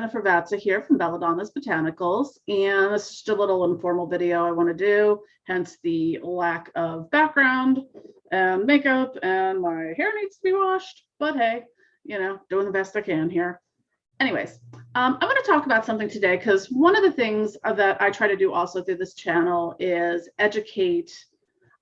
Jennifer Vatsa here from Belladonna's Botanicals, and this is just a little informal video I want to do, hence the lack of background and makeup, and my hair needs to be washed, but hey, you know, doing the best I can here. Anyways, I'm going to talk about something today because one of the things that I try to do also through this channel is educate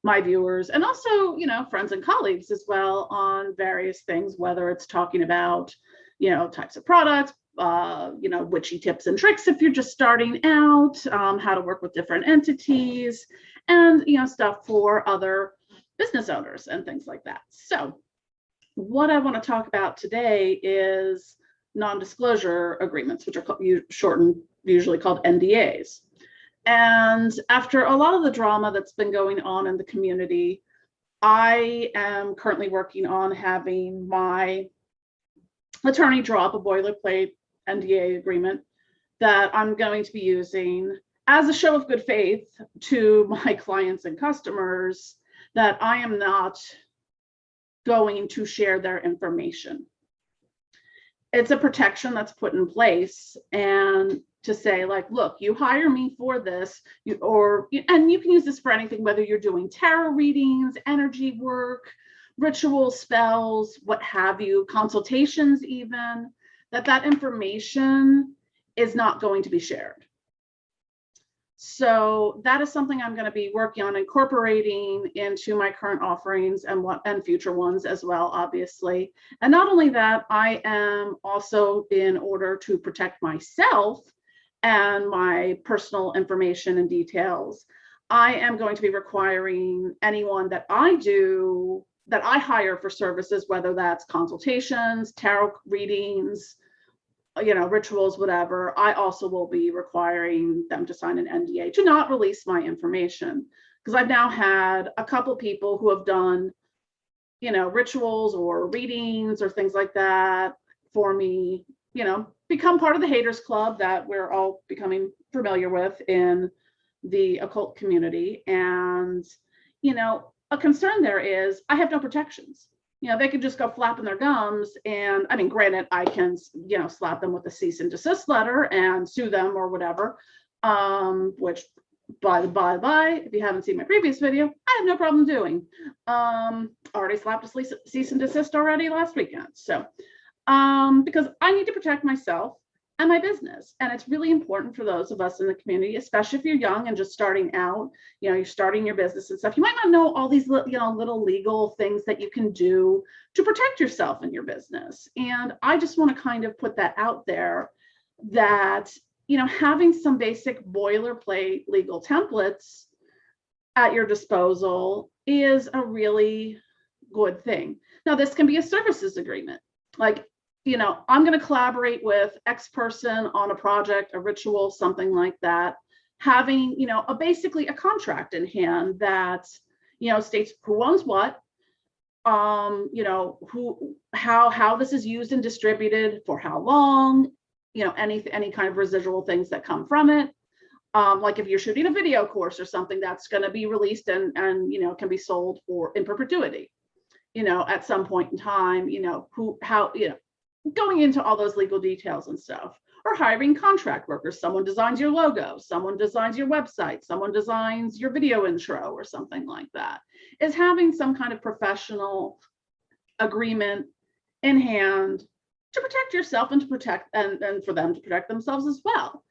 my viewers and also, you know, friends and colleagues as well on various things, whether it's talking about, you know, types of products, you know, witchy tips and tricks if you're just starting out, how to work with different entities, and, you know, stuff for other business owners and things like that. So what I want to talk about today is non-disclosure agreements, which are shortened, usually called NDAs. And after a lot of the drama that's been going on in the community, I am currently working on having my attorney draw up a boilerplate NDA agreement that I'm going to be using as a show of good faith to my clients and customers that I am not going to share their information. It's a protection that's put in place, and to say, like, look, you hire me for this, and you can use this for anything, whether you're doing tarot readings, energy work, ritual spells, what have you, consultations even, that information is not going to be shared. So that is something I'm going to be working on incorporating into my current offerings and future ones as well, obviously. And not only that, I am also, in order to protect myself and my personal information and details, I am going to be requiring anyone that I hire for services, whether that's consultations, tarot readings, you know, rituals, whatever, I also will be requiring them to sign an NDA to not release my information. Because I've now had a couple people who have done, you know, rituals or readings or things like that for me, you know, become part of the haters club that we're all becoming familiar with in the occult community. And, you know, a concern there is I have no protections. You know, they could just go flapping their gums, and I mean, granted, I can, you know, slap them with a cease and desist letter and sue them or whatever, which by the by, if you haven't seen my previous video, I have no problem doing. Already slapped a cease and desist already last weekend. So because I need to protect myself and my business. And it's really important for those of us in the community, especially if you're young and just starting out, you know, you're starting your business and stuff. You might not know all these, you know, little legal things that you can do to protect yourself and your business. And I just want to kind of put that out there that, you know, having some basic boilerplate legal templates at your disposal is a really good thing. Now, this can be a services agreement. Like, you know, I'm going to collaborate with X person on a project, a ritual, something like that, having, you know, basically a contract in hand that, you know, states who owns what, you know, how this is used and distributed, for how long, you know, any kind of residual things that come from it. Like if you're shooting a video course or something that's going to be released and, you know, can be sold in perpetuity, you know, at some point in time, you know, how, you know, going into all those legal details and stuff, or hiring contract workers. Someone designs your logo, someone designs your website, someone designs your video intro or something like that, is having some kind of professional agreement in hand to protect yourself and to protect and for them to protect themselves as well.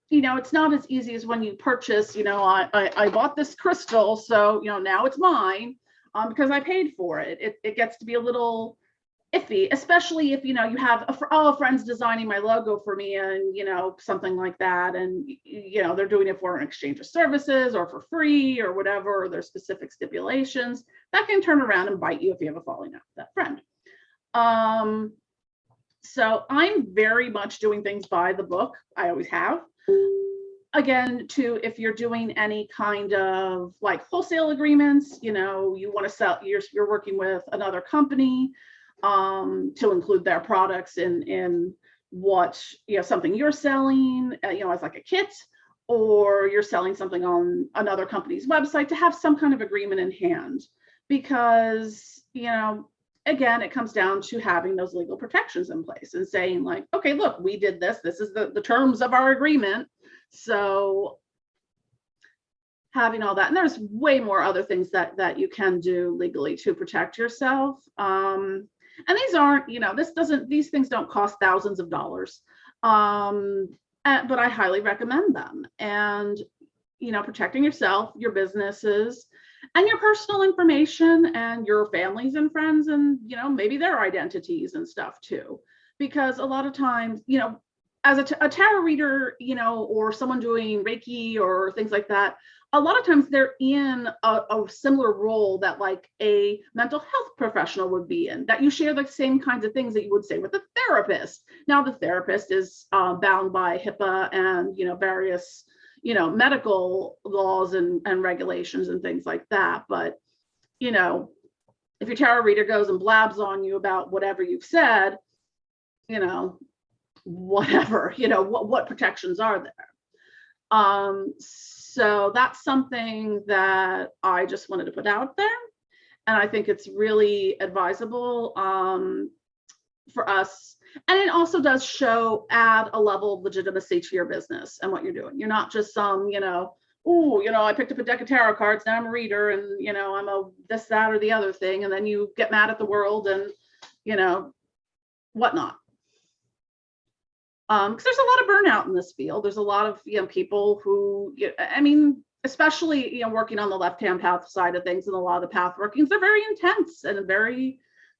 You know, it's not as easy as when you purchase, you know, I bought this crystal, so, you know, now it's mine because I paid for it. It gets to be a little iffy, especially if, you know, you have a friend's designing my logo for me and, you know, something like that. And, you know, they're doing it for an exchange of services or for free or whatever, or there's specific stipulations that can turn around and bite you if you have a falling out with that friend. So I'm very much doing things by the book. I always have. Again, if you're doing any kind of like wholesale agreements, you know, you want to sell, you're working with another company, to include their products in what, you know, something you're selling, you know, as like a kit, or you're selling something on another company's website, to have some kind of agreement in hand, because, you know, again, it comes down to having those legal protections in place and saying like, okay, look, we did this. This is the terms of our agreement. So having all that, and there's way more other things that you can do legally to protect yourself. And these aren't, these things don't cost thousands of dollars. But I highly recommend them. And, protecting yourself, your businesses, and your personal information, and your families and friends, and, maybe their identities and stuff too. Because a lot of times, as a tarot reader, or someone doing Reiki or things like that, a lot of times they're in a similar role that like a mental health professional would be in, that you share the same kinds of things that you would say with a therapist. Now, the therapist is bound by HIPAA and, various, medical laws and regulations and things like that. But, if your tarot reader goes and blabs on you about whatever you've said, whatever, what protections are there? So that's something that I just wanted to put out there. And I think it's really advisable for us. And it also does add a level of legitimacy to your business and what you're doing. You're not just some, I picked up a deck of tarot cards, now I'm a reader, and, I'm a this, that, or the other thing. And then you get mad at the world and, whatnot. Because there's a lot of burnout in this field. There's a lot of people who, especially working on the left-hand path side of things, and a lot of the path workings, they're very intense and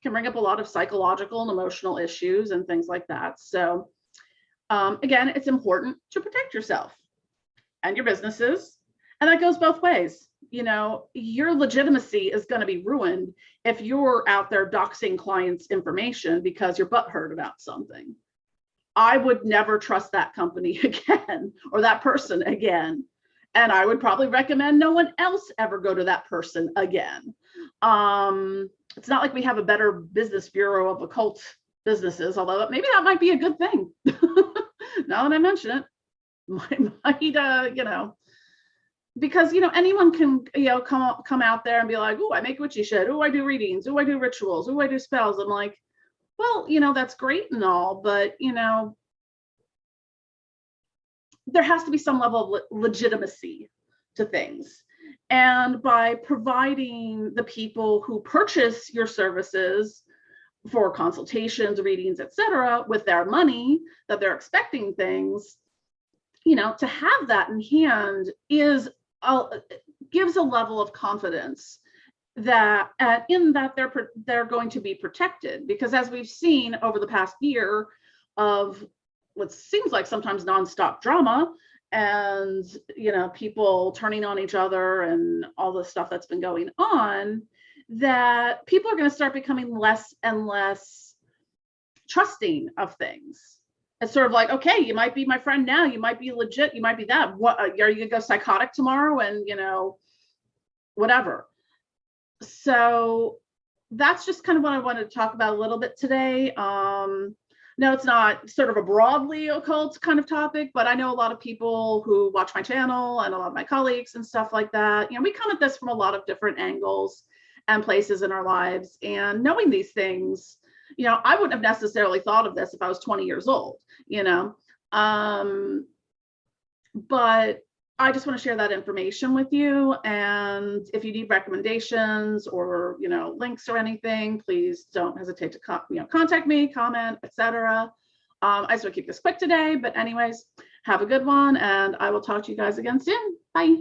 can bring up a lot of psychological and emotional issues and things like that. So again, it's important to protect yourself and your businesses, and that goes both ways. Your legitimacy is going to be ruined if you're out there doxing clients' information because you're butthurt about something. I would never trust that company again or that person again. And I would probably recommend no one else ever go to that person again. It's not like we have a better business bureau of occult businesses, although maybe that might be a good thing. Now that I mention it, might because, anyone can, come out there and be like, oh, I make witchy shit. Oh, I do readings. Oh, I do rituals. Oh, I do spells. I'm like, well, that's great and all, but, there has to be some level of legitimacy to things. And by providing the people who purchase your services for consultations, readings, etc., with their money, that they're expecting things, to have that in hand gives a level of confidence that they're going to be protected. Because as we've seen over the past year of what seems like sometimes nonstop drama and people turning on each other and all the stuff that's been going on, that people are going to start becoming less and less trusting of things. It's sort of like, okay, you might be my friend now, you might be legit, you might be that. What are you gonna go psychotic tomorrow and whatever? So that's just kind of what I wanted to talk about a little bit today. No, it's not sort of a broadly occult kind of topic, but I know a lot of people who watch my channel and a lot of my colleagues and stuff like that. We come at this from a lot of different angles and places in our lives. And knowing these things, I wouldn't have necessarily thought of this if I was 20 years old, but I just want to share that information with you. And if you need recommendations or, links or anything, please don't hesitate to contact me, comment, etc. I just want to keep this quick today, but anyways, have a good one, and I will talk to you guys again soon. Bye.